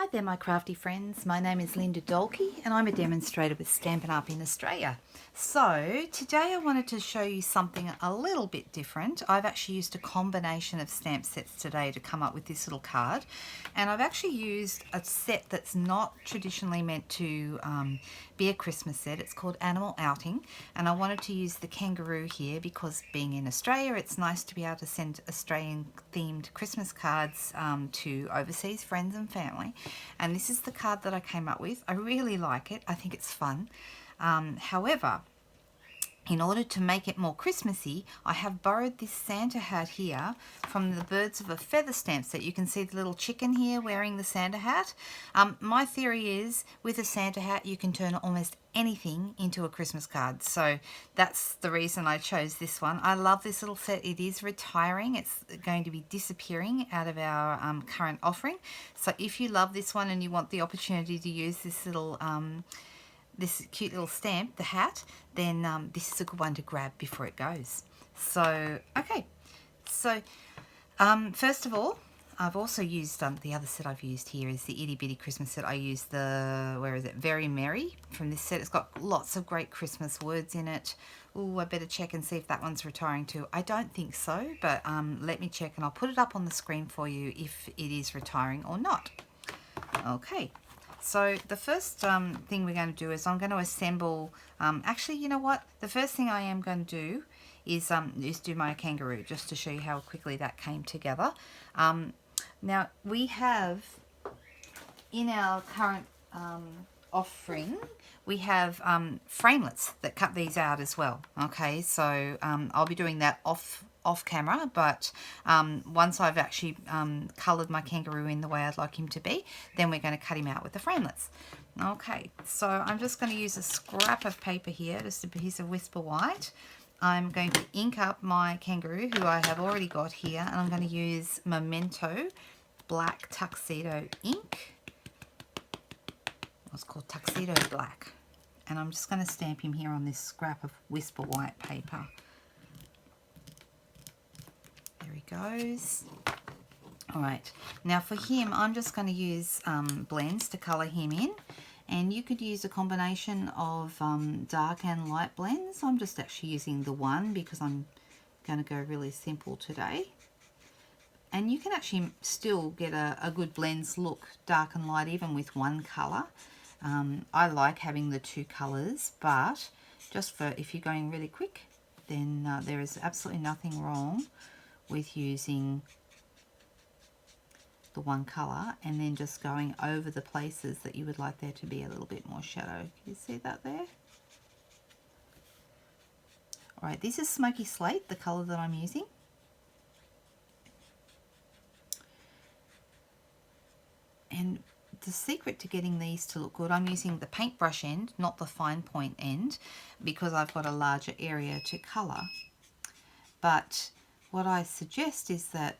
Hi there my crafty friends, my name is Linda Dolke and I'm a demonstrator with Stampin' Up! In Australia. So today I wanted to show you something a little bit different. I've actually used a combination of stamp sets today to come up with this little card, and I've actually used a set that's not traditionally meant to be a Christmas set. It's called Animal Outing, and I wanted to use the kangaroo here because being in Australia it's nice to be able to send Australian themed Christmas cards to overseas friends and family. And this is the card that I came up with. I really like it. I think it's fun. However, in order to make it more Christmassy, I have borrowed this Santa hat here from the Birds of a Feather stamp set. You can see the little chicken here wearing the Santa hat. My theory is with a Santa hat you can turn almost anything into a Christmas card. So that's the reason I chose this one. I love this little set. It is retiring. It's going to be disappearing out of our current offering. So if you love this one and you want the opportunity to use this little this cute little stamp, the hat, then this is a good one to grab before it goes. So, okay. So, first of all, I've also used, the other set I've used here is the Itty Bitty Christmas set. I used the, where is it, Very Merry from this set. It's got lots of great Christmas words in it. Ooh, I better check and see if that one's retiring too. I don't think so, but let me check and I'll put it up on the screen for you if it is retiring or not. Okay. So the first thing we're going to do is I'm going to assemble, actually, you know what? The first thing I am going to do is do my kangaroo, just to show you how quickly that came together. Now, we have, in our current offering, we have framelits that cut these out as well. Okay, so I'll be doing that off camera, but once I've actually coloured my kangaroo in the way I'd like him to be, then we're going to cut him out with the framelits. Okay, so I'm just going to use a scrap of paper here, just a piece of Whisper White. I'm going to ink up my kangaroo, who I have already got here, and I'm going to use Memento Black Tuxedo ink. It's called Tuxedo Black. And I'm just going to stamp him here on this scrap of Whisper White paper. There he goes. Alright, now for him I'm just going to use blends to colour him in, and you could use a combination of dark and light blends. I'm just actually using the one because I'm going to go really simple today. And you can actually still get a good blends look, dark and light, even with one colour. I like having the two colours, but just for if you're going really quick, then there is absolutely nothing wrong with using the one colour and then just going over the places that you would like there to be a little bit more shadow. Can you see that there? Alright, this is Smoky Slate, the colour that I'm using. And the secret to getting these to look good, I'm using the paintbrush end, not the fine point end, because I've got a larger area to colour. But what I suggest is that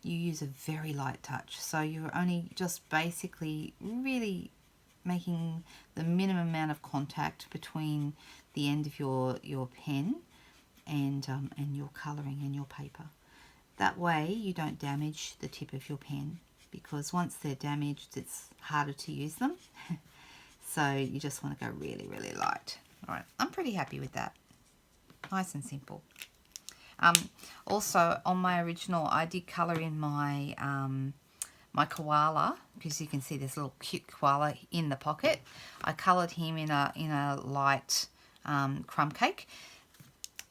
you use a very light touch. So you're only just basically really making the minimum amount of contact between the end of your pen and your colouring and your paper. That way you don't damage the tip of your pen, because once they're damaged it's harder to use them. So you just want to go really, really light. Alright, I'm pretty happy with that. Nice and simple. Also on my original I did colour in my my koala, because you can see this little cute koala in the pocket. I coloured him in a light crumb cake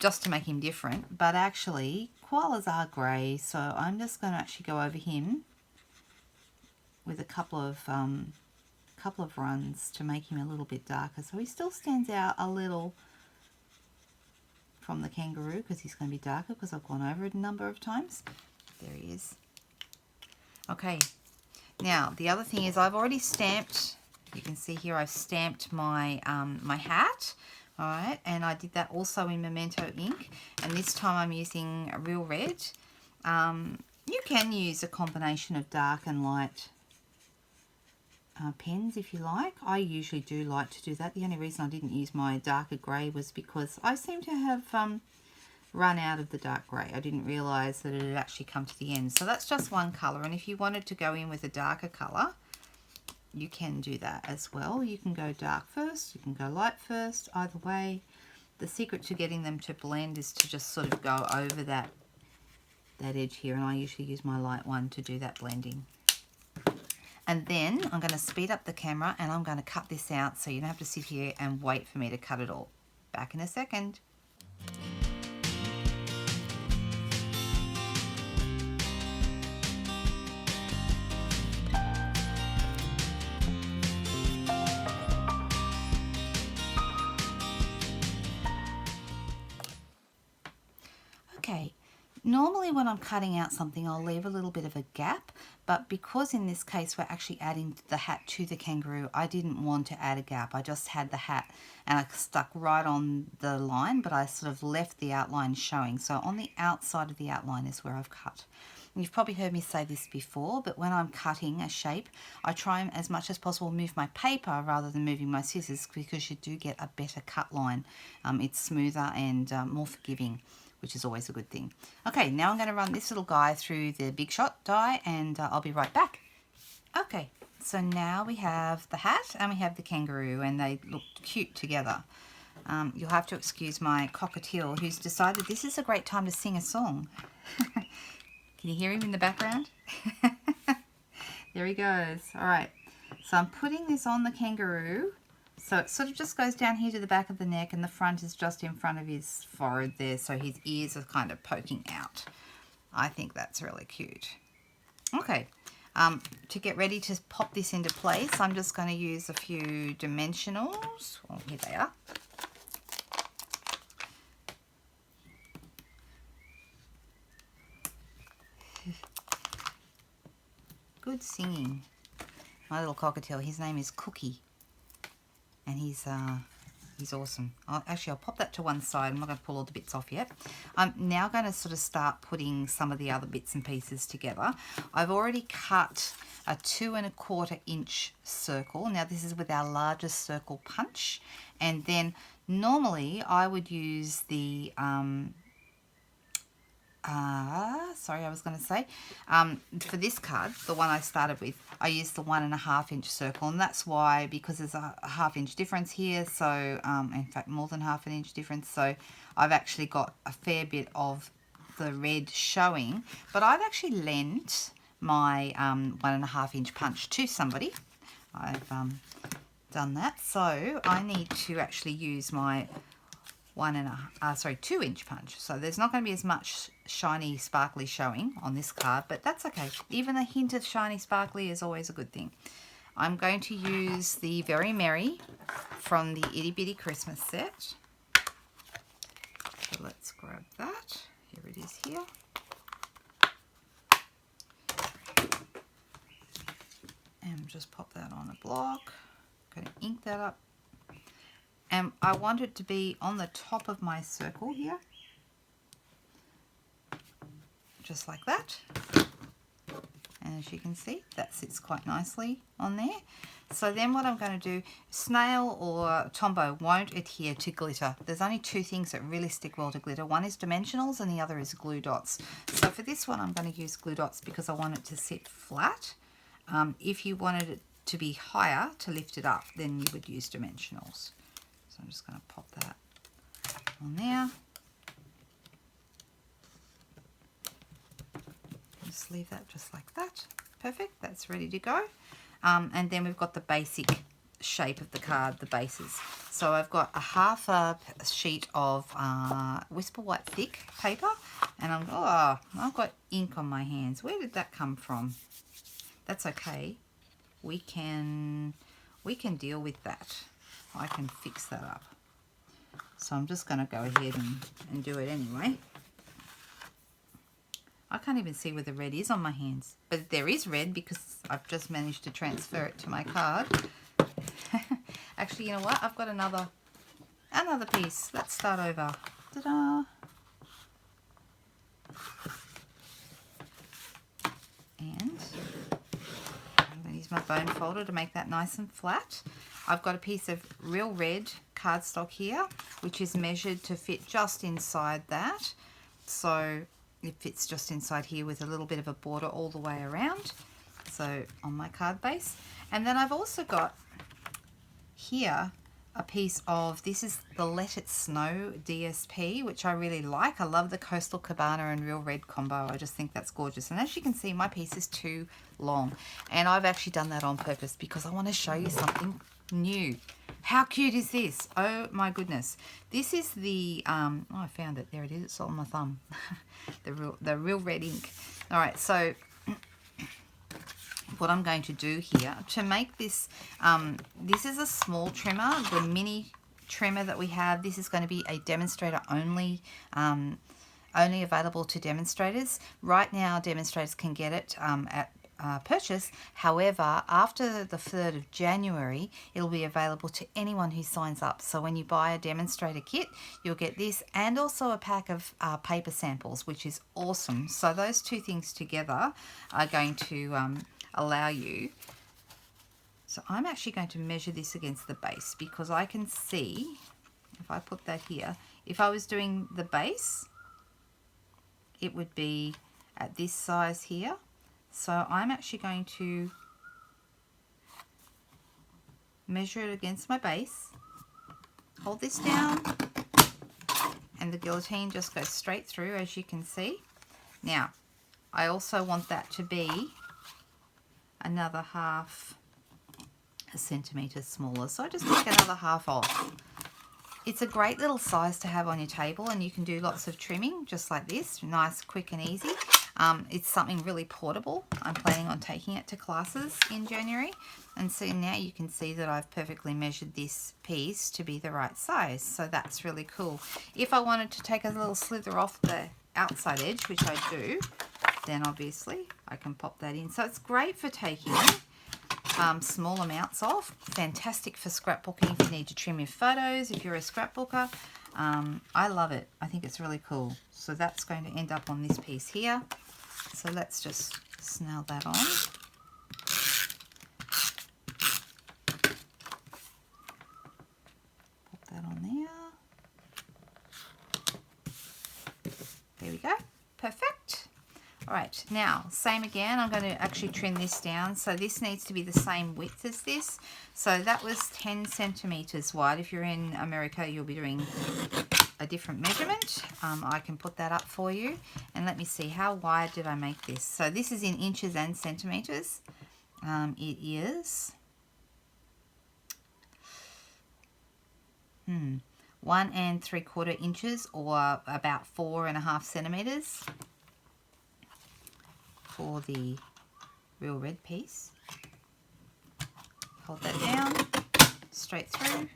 just to make him different, but actually koalas are grey, so I'm just going to actually go over him with a couple of runs to make him a little bit darker, so he still stands out a little from the kangaroo because he's going to be darker because I've gone over it a number of times. There he is. Okay, now the other thing is I've already stamped, you can see here I've stamped my my hat. Alright, and I did that also in Memento ink, and this time I'm using Real Red. You can use a combination of dark and light pens if you like. I usually do like to do that. The only reason I didn't use my darker grey was because I seem to have run out of the dark grey. I didn't realise that it had actually come to the end. So that's just one colour, and if you wanted to go in with a darker colour, you can do that as well. You can go dark first, you can go light first, either way. The secret to getting them to blend is to just sort of go over that edge here, and I usually use my light one to do that blending. And then I'm going to speed up the camera and I'm going to cut this out so you don't have to sit here and wait for me to cut it all. Back in a second. Okay, normally when I'm cutting out something I'll leave a little bit of a gap, but because in this case we're actually adding the hat to the kangaroo, I didn't want to add a gap. I just had the hat and I stuck right on the line, but I sort of left the outline showing. So on the outside of the outline is where I've cut. And you've probably heard me say this before, but when I'm cutting a shape, I try and as much as possible move my paper rather than moving my scissors, because you do get a better cut line. It's smoother and more forgiving, which is always a good thing. Okay, now I'm going to run this little guy through the Big Shot die, and I'll be right back. Okay, so now we have the hat and we have the kangaroo, and they look cute together. You'll have to excuse my cockatiel, who's decided this is a great time to sing a song. Can you hear him in the background? There he goes. All right, so I'm putting this on the kangaroo. So it sort of just goes down here to the back of the neck, and the front is just in front of his forehead there, so his ears are kind of poking out. I think that's really cute. Okay, to get ready to pop this into place, I'm just going to use a few dimensionals. Oh, here they are. Good singing. My little cockatiel, his name is Cookie. And he's awesome. I'll pop that to one side. I'm not going to pull all the bits off yet. I'm now going to sort of start putting some of the other bits and pieces together. I've already cut a 2 1/4 inch circle. Now this is with our largest circle punch. And then normally I would use the for this card, the one I started with, I used the 1 1/2 inch circle, and that's why, because there's a 1/2 inch difference here, so in fact more than 1/2 inch difference, so I've actually got a fair bit of the red showing. But I've actually lent my 1 1/2 inch punch to somebody. I've done that, so I need to actually use my 2 inch punch. So there's not going to be as much shiny sparkly showing on this card, but that's okay. Even a hint of shiny sparkly is always a good thing. I'm going to use the Very Merry from the Itty Bitty Christmas set. So let's grab that. Here it is here. And just pop that on a block. Going to ink that up. And I want it to be on the top of my circle here. Just like that. And as you can see, that sits quite nicely on there. So then what I'm going to do, snail or Tombow won't adhere to glitter. There's only 2 things that really stick well to glitter. One is dimensionals and the other is glue dots. So for this one, I'm going to use glue dots because I want it to sit flat. If you wanted it to be higher to lift it up, then you would use dimensionals. So I'm just going to pop that on there. Just leave that just like that. Perfect. That's ready to go. And then we've got the basic shape of the card, the bases. So I've got a half a sheet of Whisper White thick paper, and I've got ink on my hands. Where did that come from? That's okay. We can deal with that. I can fix that up. So I'm just going to go ahead and do it anyway. I can't even see where the red is on my hands. But there is red because I've just managed to transfer it to my card. Actually, you know what? I've got another piece. Let's start over. Ta-da! And I'm going to use my bone folder to make that nice and flat. I've got a piece of real red cardstock here, which is measured to fit just inside that. So it fits just inside here with a little bit of a border all the way around. So on my card base. And then I've also got here a piece of, this is the Let It Snow DSP, which I really like. I love the Coastal Cabana and Real Red combo. I just think that's gorgeous. And as you can see, my piece is too long. And I've actually done that on purpose because I want to show you something new. How cute is this? Oh my goodness. This is the, oh, I found it. There it is. It's on my thumb. the Real Red ink. All right, so what I'm going to do here to make this, this is a small trimmer, the mini trimmer that we have. This is going to be a demonstrator only, only available to demonstrators. Right now, demonstrators can get it at purchase. However, after the 3rd of January, it'll be available to anyone who signs up. So when you buy a demonstrator kit, you'll get this and also a pack of paper samples, which is awesome. So those two things together are going to allow you. So I'm actually going to measure this against the base because I can see, if I put that here, if I was doing the base, it would be at this size here. So I'm actually going to measure it against my base, hold this down, and the guillotine just goes straight through, as you can see. Now, I also want that to be another half a centimetre smaller, so I just take another half off. It's a great little size to have on your table, and you can do lots of trimming just like this, nice, quick and easy. It's something really portable. I'm planning on taking it to classes in January, and so now you can see that I've perfectly measured this piece to be the right size, so that's really cool. If I wanted to take a little slither off the outside edge, which I do, then obviously I can pop that in. So it's great for taking small amounts off. Fantastic for scrapbooking if you need to trim your photos, if you're a scrapbooker. I love it. I think it's really cool. So that's going to end up on this piece here. So let's just snell that on. Pop that on there. There we go. Perfect. All right, now, same again, I'm going to actually trim this down. So this needs to be the same width as this. So that was 10 centimetres wide. If you're in America, you'll be doing a different measurement. I can put that up for you. And let me see, how wide did I make this? So this is in inches and centimetres. It is 1 3/4 inches, or about 4.5 centimetres. For the Real Red piece. Hold that down, straight through.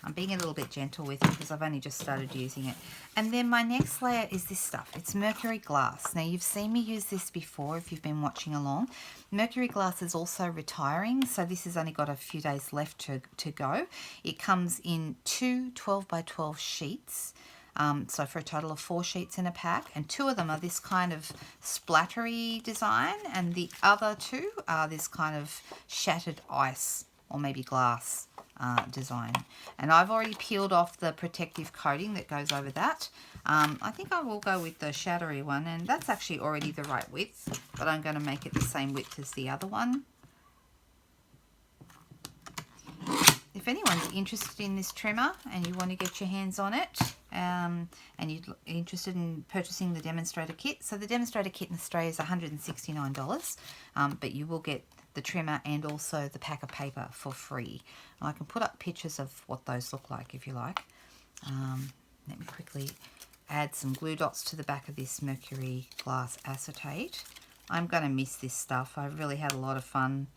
I'm being a little bit gentle with it because I've only just started using it. And then my next layer is this stuff. It's mercury glass. Now you've seen me use this before if you've been watching along. Mercury glass is also retiring, so this has only got a few days left to go. It comes in 2 12 by 12 sheets. So for a total of 4 sheets in a pack, and 2 of them are this kind of splattery design, and the other 2 are this kind of shattered ice or maybe glass design. And I've already peeled off the protective coating that goes over that. I think I will go with the shattery one, and that's actually already the right width, but I'm going to make it the same width as the other one. If anyone's interested in this trimmer and you want to get your hands on it, and you're interested in purchasing the demonstrator kit, so the demonstrator kit in Australia is $169, but you will get the trimmer and also the pack of paper for free. And I can put up pictures of what those look like if you like. Let me quickly add some glue dots to the back of this mercury glass acetate. I'm going to miss this stuff. I've really had a lot of fun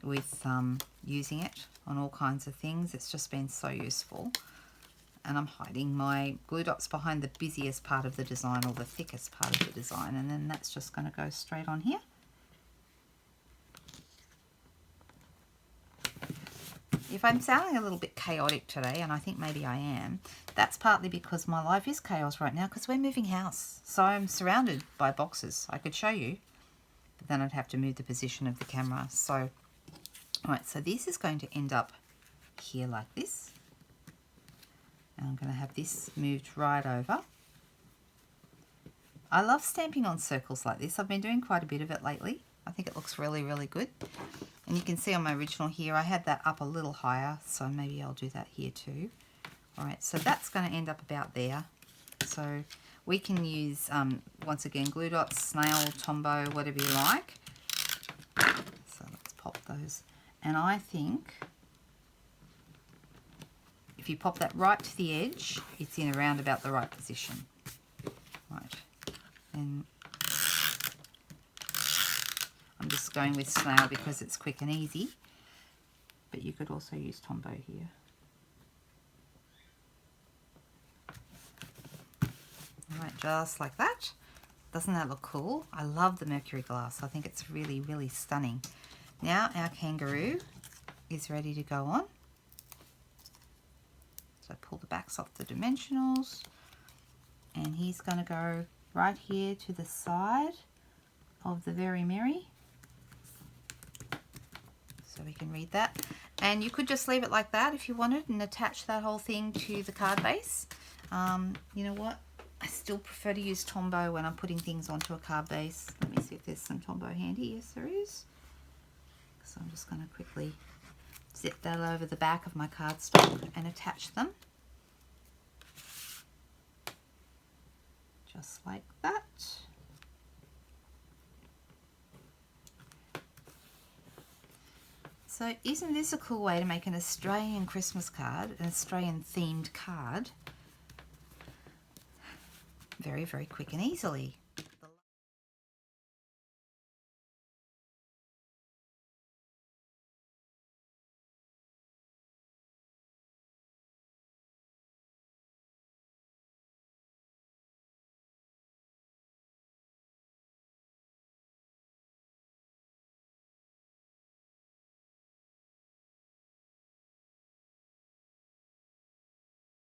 with using it on all kinds of things. It's just been so useful. And I'm hiding my glue dots behind the busiest part of the design, or the thickest part of the design, and then that's just going to go straight on here. If I'm sounding a little bit chaotic today, and I think maybe I am, that's partly because my life is chaos right now because we're moving house. So I'm surrounded by boxes. I could show you, but then I'd have to move the position of the camera. So, all right, so this is going to end up here like this. And I'm going to have this moved right over. I love stamping on circles like this. I've been doing quite a bit of it lately. I think it looks really, really good. And you can see on my original here, I had that up a little higher, so maybe I'll do that here too. All right, so that's going to end up about there. So we can use, once again, glue dots, snail, Tombow, whatever you like. So let's pop those. And I think if you pop that right to the edge, it's in around about the right position. Right, and I'm just going with snail because it's quick and easy, but you could also use Tombow here. Alright, just like that. Doesn't that look cool? I love the mercury glass. I think it's really, really stunning. Now our kangaroo is ready to go on. So pull the backs off the dimensionals, and he's going to go right here to the side of the Very Merry. So we can read that. And you could just leave it like that if you wanted and attach that whole thing to the card base. You know what? I still prefer to use Tombow when I'm putting things onto a card base. Let me see if there's some Tombow handy. Yes, there is. So I'm just going to quickly zip that over the back of my cardstock and attach them. Just like that. So isn't this a cool way to make an Australian Christmas card, an Australian themed card? Very, very quick and easily.